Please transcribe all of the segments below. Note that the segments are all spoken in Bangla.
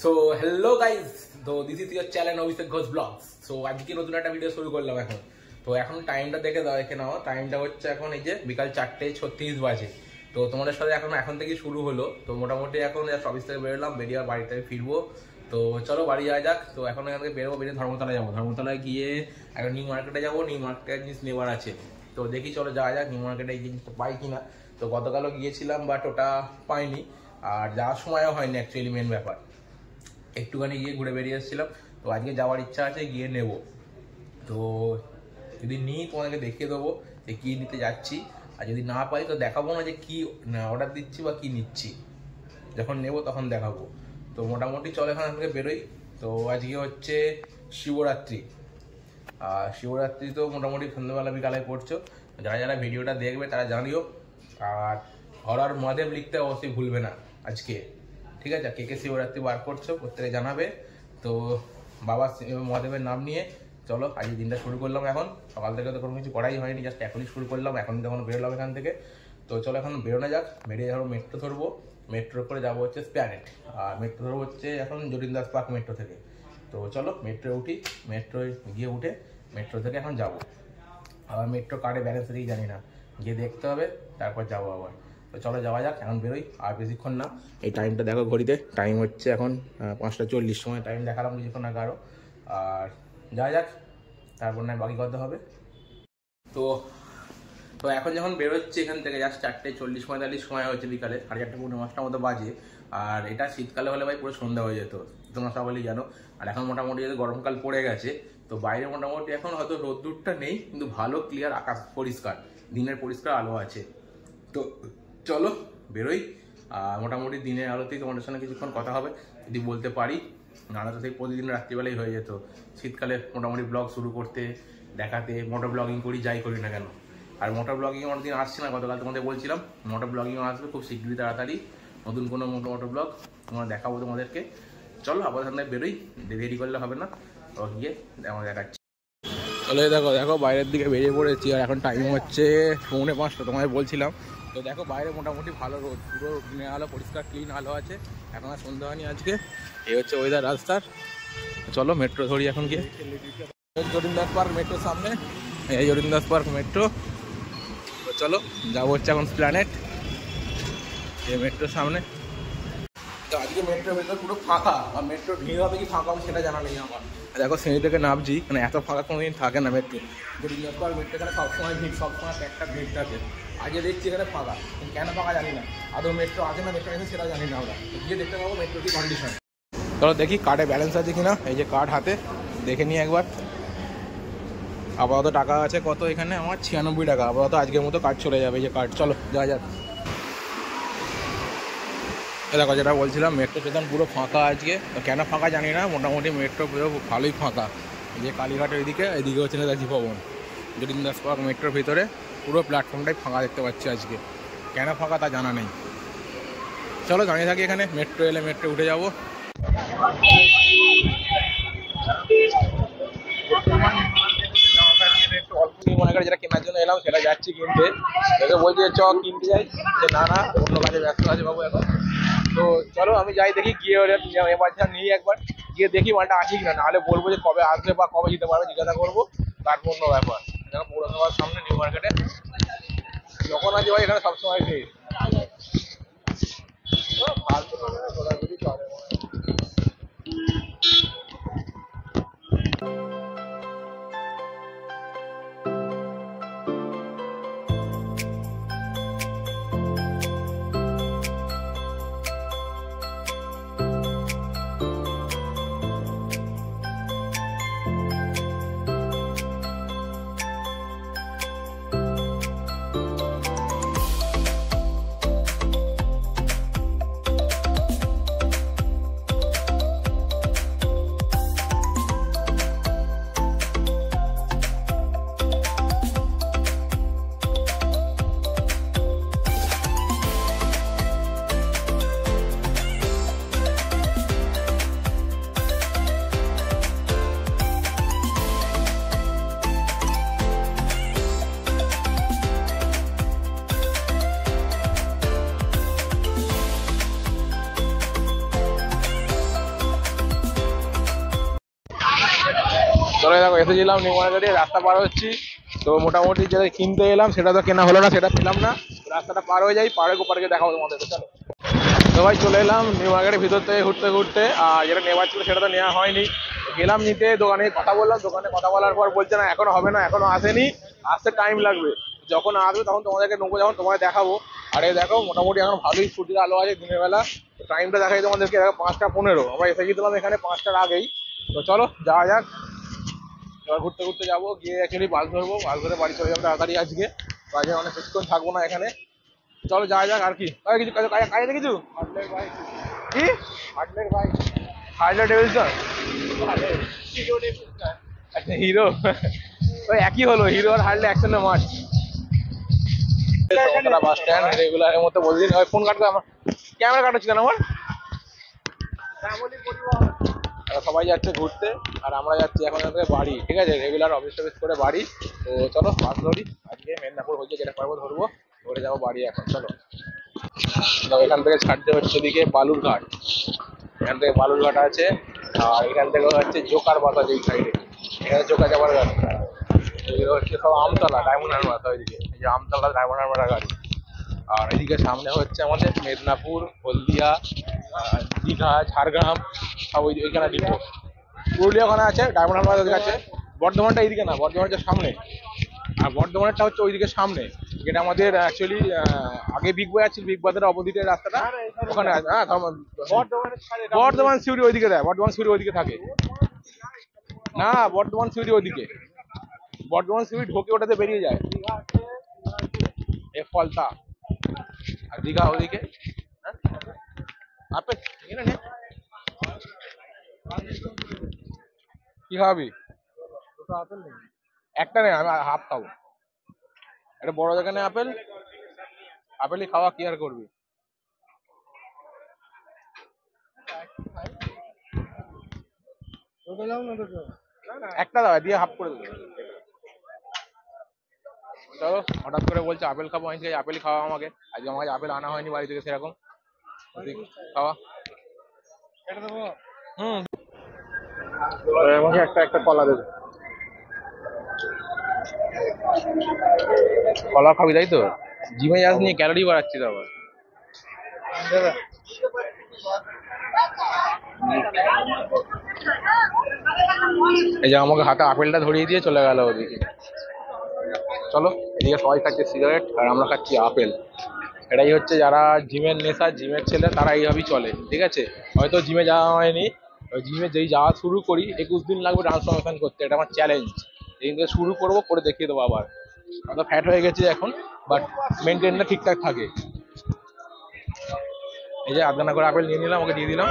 সো হ্যালো গাইজ, তো this is your channel Abhishek Ghosh blogs. So আজকে নতুন একটা ভিডিও শুরু করলাম। এখন টাইমটা দেখে দাও, দেখে নাও। টাইমটা হচ্ছে এখন এই যে বিকাল 4:36 বাজে। তো তোমাদের সাথে এখন থেকেই শুরু হলো। তো মোটামুটি এখন অফিস থেকে বেরোলাম, বেরিয়ে বাড়িতে ফিরবো। তো চলো বাড়ি যাওয়া যাক। তো এখন এখান থেকে বেরোবো, বেরিয়ে ধর্মতলায় যাবো। ধর্মতলায় গিয়ে এখন নিউ মার্কেটে যাবো, নিউ মার্কেটের জিনিস নেওয়ার আছে। তো দেখি চলো যাওয়া যাক নিউ মার্কেটে, এই জিনিসটা পাই কিনা। তো গতকালও গিয়েছিলাম বাট ওটা পাইনি, আর যাওয়ার সময়ও হয়নি অ্যাকচুয়ালি। মেন ব্যাপার একটুখানি গিয়ে ঘুরে বেরিয়ে এসেছিলাম। তো আজকে যাওয়ার ইচ্ছা আছে, গিয়ে নেব। তো যদি নিই তোমাদেরকে দেখিয়ে দেবো যে কী নিতে যাচ্ছি, আর যদি না পাই তো দেখাবো না যে কী অর্ডার দিচ্ছি বা কী নিচ্ছি। যখন নেব তখন দেখাবো। তো মোটামুটি চলো এখান থেকে বেরোই। তো আজকে হচ্ছে শিবরাত্রি, আর শিবরাত্রি তো মোটামুটি সন্ধ্যাবেলা বিকালে পড়ছো। যারা যারা ভিডিওটা দেখবে তারা জানিও, আর হরর মহাদেব লিখতে অবশ্যই ভুলবে না আজকে, ঠিক আছে? কে কে শিবরাত্রি বার করছো প্রত্যেকে জানাবে। তো বাবা মহাদেবের নাম নিয়ে চলো আজকে দিনটা শুরু করলাম। এখন সকাল থেকে তো কোনো কিছু করাই হয়নি, জাস্ট এখনই শুরু করলাম, এখন যখন বেরোলাম এখান থেকে। তো চলো এখন বেরোনো যাক। বেরিয়ে যাবো, মেট্রো ধরবো। মেট্রো করে যাবো হচ্ছে স্প্ল্যানেড, আর মেট্রো ধরবো হচ্ছে এখন জটিল দাস পার্ক মেট্রো থেকে। তো চলো মেট্রো উঠি, মেট্রোয় গিয়ে উঠে মেট্রো থেকে এখন যাবো। আবার মেট্রো কার্ডে ব্যালেন্স দিয়েই জানি না, গিয়ে দেখতে হবে, তারপর যাবো আবার। তো চলো যাওয়া যাক, এখন বেরোই। আর বেশিক্ষণ না, এই টাইমটা দেখো ঘড়িতে, টাইম হচ্ছে এখন 5:40 সময় টাইম দেখালাম কিছুক্ষণ আগে আরও। আর যাওয়া যাক, তারপর না বাকি কথা হবে। তো তো এখন যখন বেরোচ্ছি এখান থেকে, জাস্ট 4:40-45 সময় হচ্ছে, বিকালে 4:30-5টার মতো বাজে। আর এটা শীতকালে হলে ভাই পুরো সন্ধ্যা হয়ে যেত, তোমরা সবাই জানো। আর এখন মোটামুটি যদি গরমকাল পড়ে গেছে, তো বাইরে মোটামুটি এখন হয়তো রোদ্দুরটা নেই, কিন্তু ভালো ক্লিয়ার আকাশ, পরিষ্কার দিনের পরিষ্কার আলো আছে। তো চলো বেরোই। মোটামুটি দিনের আলোতেই তোমাদের সঙ্গে কিছুক্ষণ কথা হবে যদি বলতে পারি, নাহলে তো সেই প্রতিদিন রাত্রিবেলাই হয়ে যেত। শীতকালে মোটামুটি ব্লগ শুরু করতে, দেখাতে, মোটর ব্লগিং করি, যাই করি না কেন। আর মোটর ব্লগিং অনেকদিন আসছে না, গতকাল তোমাদের বলছিলাম মোটর ব্লগিংও আসবে খুব শীঘ্রই, তাড়াতাড়ি নতুন কোনো মোটর ব্লগ তোমরা দেখাবো তোমাদেরকে। চলো আবার সামনে বেরোই, দেরি করলে হবে না। তো গিয়ে আমার দেখাচ্ছি। চলো দেখো দেখো বাইরের দিকে বেরিয়ে পড়েছি, আর এখন টাইম হচ্ছে 4:45 তোমায় বলছিলাম। তো দেখো বাইরে মোটামুটি ভালো রোদ, পুরো দিনের আলো, পরিষ্কার ক্লিন আলো আছে। এখন আর সন্ধ্যা হয়নি আজকে। এই হচ্ছে ওয়েদার রাস্তার। চলো মেট্রো ধরি এখন গিয়ে। জটিলদাস পার্ক মেট্রোর সামনে, এই জটিলদাস পার্ক মেট্রো। তো চলো যাবো হচ্ছে এখন প্ল্যানেট, এই মেট্রোর সামনে। তো আজকে মেট্রোর ভেতর পুরো ফাঁকা, আর মেট্রোর ভিড় হবে কি ফাঁকা হবে সেটা জানা নেই আমার। দেখো সিঁড়ি থেকে নামছি, মানে এত ফাঁকা কোনোদিন থাকে না মেট্রো। জটিলদাস পার্ক মেট্রো এখানে সবসময় ভিড়, সবসময় একটা ভিড় থাকে। আজকে দেখছি এখানে ফাঁকা, কেন ফাঁকা জানি না। আদৌ মেট্রো আছে না মেট্রো আছে সেটা জানি না আমরা। গিয়ে দেখতে পাবো মেট্রোর কি কন্ডিশন। চলো দেখি কার্ডে ব্যালেন্স আছে কিনা। এই যে কার্ড হাতে, দেখে নিই একবার। আপাতত টাকা আছে কত এখানে আমার? 96 টাকা। আপাতত আজকের মতো কার্ড চলে যাবে, এই যে কার্ড। চলো যাওয়া যাক। দেখো যেটা বলছিলাম, মেট্রো স্টেশন পুরো ফাঁকা আজকে। কেন ফাঁকা জানি না, মোটামুটি মেট্রো পুরো ভালোই ফাঁকা। যে কালীঘাটের এদিকে হচ্ছে নেতাজি ভবন। জটিলদাস পার্ক মেট্রোর ভিতরে পুরো প্ল্যাটফর্মটাই ফাঁকা দেখতে পাচ্ছি আজকে। কেন ফাঁকা তা জানা নেই। চলো দাঁড়িয়ে থাকি এখানে, মেট্রো এলে মেট্রো উঠে যাবো। মনে করে যেটা কেনার জন্য এলাম সেটা যাচ্ছি কিনতে। দেখে বলছি চ কিনতে যাই, যে না না অন্য কাজে ব্যস্ত আছে বাবু এখন। তো চলো আমি যাই, দেখি গিয়ে এবার নিই একবার, গিয়ে দেখি মালটা আসি কিনা। নাহলে বলবো যে কবে আসবে বা কবে দিতে পারবে, জিজ্ঞাসা করবো, তারপর অন্য ব্যাপার। দেখো পৌরসভার সামনে নিউ মার্কেটে যখন আছে ভাই, এখানে সবসময় ভিড়। চলে দেখো এসেছিলাম নিউ মার্কেটে, রাস্তা পার হচ্ছি। তো মোটামুটি যেটা কিনতে এলাম সেটা তো কেনা হলো না, সেটা পেলাম না। রাস্তাটা পার হয়ে যাই, পাড়ে পাড়কে দেখাবো তোমাদের। চলো তো ভাই চলে এলাম নিউ মার্কেটের ভিতর থেকে ঘুরতে ঘুরতে। আর যেটা নেওয়ার ছিল সেটা তো নেওয়া হয়নি। গেলাম নিতে, দোকানে কথা বললাম, দোকানে কথা বলার পর বলছে না এখনো হবে না, এখনো আসেনি, আসতে টাইম লাগবে, যখন আসবে তখন তোমাদেরকে নেবো, যখন তোমাদের দেখাবো। আর এই দেখো মোটামুটি এখন ভালোই ছুটির আলো আছে দিনের বেলা। টাইমটা দেখাই তোমাদেরকে, 5:15। আমরা এসে গেছিলাম এখানে 5টার আগেই। তো চলো যাওয়া যাক, এবার ঘুরতে ঘুরতে যাবো, গিয়ে অ্যাকচুয়ালি বাস ধরবো, বাস ধরে বাড়ি চলে যাবো তাড়াতাড়ি আজকে। আজকে অনেক কিছুক্ষণ থাকবো না এখানে। চলো যাওয়া যাক। আর কি কিছু কাজে কিছু কি হার্লে ডেভিলসন, আচ্ছা হিরো, ওই একই হলো, হিরো আর হার্লে একসঙ্গে মাঠ। বাস স্ট্যান্ড রেগুলারের মতো বলদিন। ফোন কাটতে আমার ক্যামেরা কাটাচ্ছি কেন আমার। সবাই যাচ্ছে ঘুরতে আর আমরা যাচ্ছি এখন বাড়ি, ঠিক আছে, রেগুলার অফিস টফিস করে বাড়ি। তো চলো বাস ধরি, আজকে মেদিনীপুর হচ্ছে যেটা পারবো ধরবো, ধরে যাবো বাড়ি এখন। চলো এখান থেকে ছাড়তে হচ্ছে এদিকে বালুরঘাট, এখান থেকে বালুরঘাট আছে। আর এখান থেকে হচ্ছে জোকার বাতা, যেই সাইডে এখানে জোকা যাবার গাড়ি, এগুলো হচ্ছে সব আমতলা ডায়মন্ড হারবার, ওইদিকে এই যে আমতলা ডায়মন্ড হারবার গাড়ি। আর এদিকে সামনে হচ্ছে আমাদের মেদিনীপুর, হলদিয়া, দীঘা, ঝাড়গ্রাম, সব ওইখানে ডিপো। পুরুলিয়া ওখানে আছে, ডায়মন্ড হারবার ওদিকে আছে। বর্ধমানটা এইদিকে না, বর্ধমান হচ্ছে সামনে, আর বর্ধমানেরটা হচ্ছে ওইদিকে সামনে, যেটা আমাদের অ্যাকচুয়ালি আগে বিগ বয় আছে, বিগ বাজারের অপোজিটের রাস্তাটা ওখানে আছে। হ্যাঁ বর্ধমান সিউড়ি ওইদিকে দেয়, বর্ধমান সিউড়ি ওইদিকে থাকে না, বর্ধমান সিউড়ি ওইদিকে, বর্ধমান সিউড়ি ঢোকে ওটাতে বেরিয়ে যায় এ ফলতা। আর দীঘা ওদিকে। আপেল কি খাবি? একটা নেই, আমি হাফ খাবো। একটা বড় দোকানে আপেল, আপেলই খাওয়া, কি আর করবি। একটা দাও দিয়ে হাফ করে দেবো। চলো হঠাৎ করে বলছে আপেল খাবো, আমি ঠিক আপেলই খাওয়া আমাকে। আজকে আমার কাছে আপেল আনা হয়নি বাড়ি থেকে সেরকম, খাওয়া। আমাকে একটা একটা কলা দেবে। কলা খাবি তাই তো? জিমে যাস নিয়ে ক্যালোরি বাড়াচ্ছিস আবার। এই যে আমাকে হাতে আপেলটা ধরিয়ে দিয়ে চলে গেল ওদিকে। চলো এদিকে সবাই খাচ্ছে সিগারেট আর আমরা খাচ্ছি আপেল। এটাই হচ্ছে যারা জিমের নেশা, জিমের ছেলে, তারা এইভাবেই চলে, ঠিক আছে। হয়তো জিমে যাওয়া হয়নি, জিমে যেই যাওয়া শুরু করি 21 দিন লাগবে ট্রান্সফরমেশন করতে, এটা আমার চ্যালেঞ্জ। এই দিন শুরু করবো, করে দেখিয়ে দেবো। আবার আমরা ফ্যাট হয়ে গেছি এখন, বাট মেনটেনটা ঠিকঠাক থাকে। এই যে আধখানা করে আপেল নিয়ে নিলাম, ওকে দিয়ে দিলাম।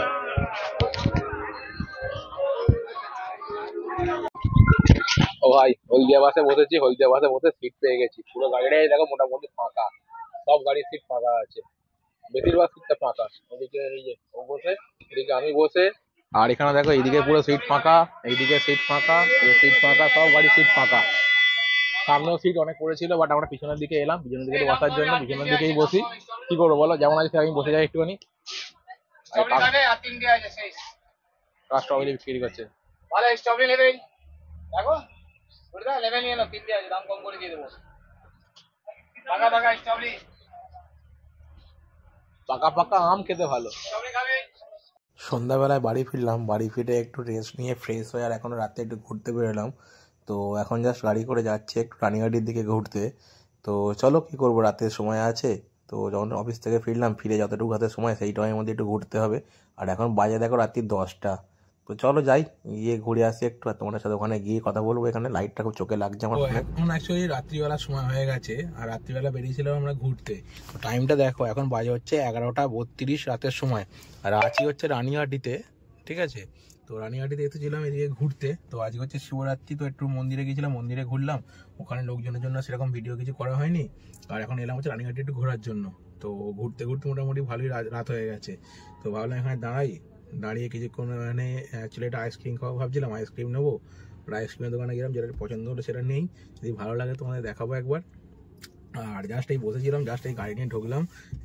ও ভাই হলদিয়া বাসে বসেছি, হলদিয়া বাসে বসে সিট পেয়ে গেছি। পুরো গাড়িটাই দেখো মোটামুটি ফাঁকা, সব গাড়ির সিট ফাঁকা আছে, বেশিরভাগ সিটটা ফাঁকা। ওদিকে এই যে ও বসে, এদিকে আমি বসে, আর এখানে দেখো এইদিকে পুরো সিট ফাঁকা, এইদিকে সিট ফাঁকা, এই সিট ফাঁকা, সব গাড়ির সিট ফাঁকা। সামনেও সিট অনেক পড়েছিল, বাট আমরা পিছনের দিকে এলাম, পিছনের দিকে বসার জন্য পিছনের দিকেই বসি। কি করবো বলো, যেমন আছে আমি বসে যাই একটুখানি। স্ট্রবেরি বিক্রি করছে, ভালো স্ট্রবেরি নেবেন দেখো, নেবেন নিয়ে নাও, তিনটে আছে, দাম কম করে দিয়ে দেবো। পাকা পাকা স্ট্রবেরি, পাকা পাকা আম খেতে ভালো। সন্ধ্যাবেলায় বাড়ি ফিরলাম, বাড়ি ফিরে একটু রেস্ট নিয়ে ফ্রেশ হয়ে আর এখন রাতে একটু ঘুরতে বেরোলাম। তো এখন জাস্ট গাড়ি করে যাচ্ছে একটু রানীঘাটির দিকে ঘুরতে। তো চলো কি করব, রাতের সময় আছে, তো যখন অফিস থেকে ফিরলাম, ফিরে যতটুকু হাতে সময় সেই টাইমের মধ্যে একটু ঘুরতে হবে। আর এখন বাজে দেখো রাত্রি 10টা। তো চলো যাই, গিয়ে ঘুরে আসি একটু, আর তোমাদের সাথে ওখানে গিয়ে কথা বলবো। এখানে লাইটটা খুব চোখে লাগছে আমার। এখন অ্যাকচুয়ালি রাত্রিবেলার সময় হয়ে গেছে, আর রাত্রিবেলা বেরিয়েছিলাম আমরা ঘুরতে। টাইমটা দেখো, এখন বাজে হচ্ছে 11:32 রাতের সময়, আর আছি হচ্ছে রানীহাটিতে, ঠিক আছে। তো রানীহাটিতে এসেছিলাম এদিকে ঘুরতে। তো আজকে হচ্ছে শিবরাত্রি, তো একটু মন্দিরে গেছিলাম, মন্দিরে ঘুরলাম। ওখানে লোকজনের জন্য সেরকম ভিডিও কিছু করা হয়নি, আর এখন এলাম হচ্ছে রানীহাটি একটু ঘোরার জন্য। তো ঘুরতে ঘুরতে মোটামুটি ভালোই রাত হয়ে গেছে। তো ভাবলাম এখানে দাঁড়িয়ে কিছুক্ষণ মানে অ্যাকচুয়ালি একটা আইসক্রিম খাওয়া ভাবছিলাম, আইসক্রিম নেবো। আর আইসক্রিমের দোকানে গেলাম, যেটা পছন্দ হলো সেটা নেই, যদি ভালো লাগে তোমাদের দেখাবো একবার। আর জাস্ট এই বসেছিলাম, জাস্ট এই গাড়ি নিয়ে ঢুকলাম,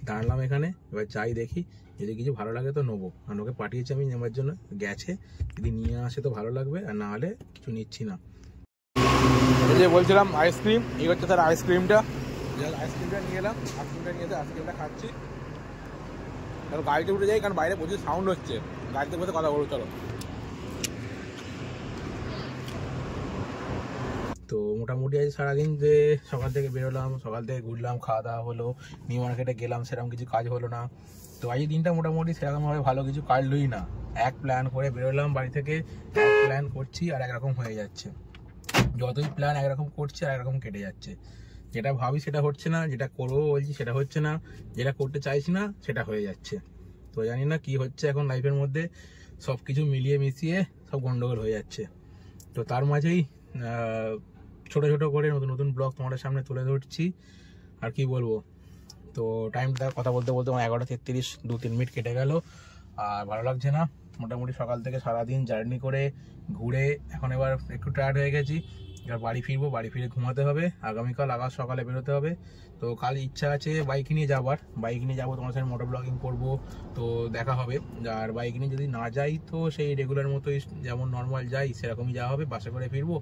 দাঁড়ালাম এখানে, এবার যাই দেখি যদি কিছু ভালো লাগে তো নেবো, আর ওকে পাঠিয়েছি আমি নেওয়ার জন্য, গেছে, যদি নিয়ে আসে তো ভালো লাগবে, আর না হলে কিছু নিচ্ছি না। এই যে বলছিলাম আইসক্রিম, এই হচ্ছে তার আইসক্রিমটা, আইসক্রিমটা নিয়ে এলাম, আইসক্রিমটা নিয়ে এসে আইসক্রিমটা খাচ্ছি। তাহলে গাড়িতে উঠে যাই, কারণ বাইরে প্রচুর সাউন্ড হচ্ছে, গাড়িতে বসে কথা বলবো। চলো। তো মোটামুটি আজ সারাদিন যে সকাল থেকে বেরোলাম, সকাল থেকে ঘুরলাম, খাওয়া দাওয়া হলো, নিউ মার্কেটে গেলাম, সেরকম কিছু কাজ হলো না। তো আজ দিনটা মোটামুটি সেরকমভাবে ভালো কিছু কাটলই না। এক প্ল্যান করে বেরোলাম বাড়ি থেকে, এক প্ল্যান করছি আর একরকম হয়ে যাচ্ছে। যতই প্ল্যান একরকম করছি আর একরকম কেটে যাচ্ছে। যেটা ভাবি সেটা হচ্ছে না, যেটা করবো বলছি সেটা হচ্ছে না, যেটা করতে চাইছি না সেটা হয়ে যাচ্ছে। তো জানি না কি হচ্ছে এখন লাইফের মধ্যে, সব কিছু মিলিয়ে মিশিয়ে সব গন্ডগোল হয়ে যাচ্ছে। তো তার মাঝেই ছোট ছোট করে নতুন নতুন ব্লগ তোমাদের সামনে তুলে ধরছি। আর কি বলবো, তো টাইমটা কথা বলতে বলতে 11:33, 2-3 মিনিট কেটে গেল, আর ভালো লাগছে না। মোটামুটি সকাল থেকে সারাদিন জার্নি করে ঘুরে এখন এবার একটু টায়ার্ড হয়ে গেছি। এবার বাড়ি ফিরবো, বাড়ি ফিরে ঘুমাতে হবে, আগামীকাল আবার সকালে বেরোতে হবে। তো কাল ইচ্ছা আছে বাইক নিয়ে যাবার, বাইক নিয়ে যাবো, তোমার সাথে মোটর ব্লগিং করবো, তো দেখা হবে। আর বাইক নিয়ে যদি না যাই তো সেই রেগুলার মতোই যেমন নর্মাল যাই সেরকমই যাওয়া হবে, বাসে করে ফিরবো,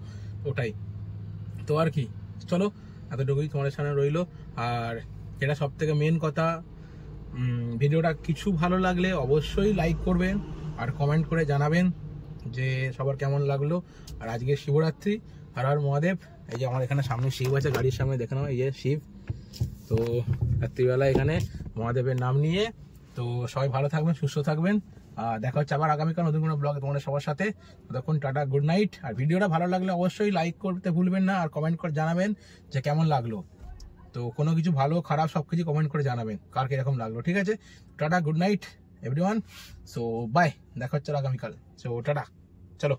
ওটাই। তো আর কি, চলো এতটুকুই তোমাদের সামনে রইলো। আর যেটা সব থেকে মেন কথা, ভিডিওটা কিছু ভালো লাগলে অবশ্যই লাইক করবেন আর কমেন্ট করে জানাবেন যে সবার কেমন লাগলো। আর আজকে শিবরাত্রি, হর হর মহাদেব। এই যে আমার এখানে সামনে শিব আছে, গাড়ির সামনে দেখে নাও, এই যে শিব। তো রাত্রিবেলা এখানে মহাদেবের নাম নিয়ে, তো সবাই ভালো থাকবেন, সুস্থ থাকবেন। দেখা হচ্ছে আবার আগামীকাল নতুন কোনো ব্লগে তোমাদের সবার সাথে। ততক্ষণ টাটা, গুড নাইট। আর ভিডিওটা ভালো লাগলে অবশ্যই লাইক করতে ভুলবেন না, আর কমেন্ট করে জানাবেন যে কেমন লাগলো। তো কোনো কিছু ভালো খারাপ সব কিছু কমেন্ট করে জানাবেন কার কিরকম লাগলো, ঠিক আছে? Tata, good night everyone. So bye, দেখা হচ্ছে আগামীকাল। সো টাটা, চলো।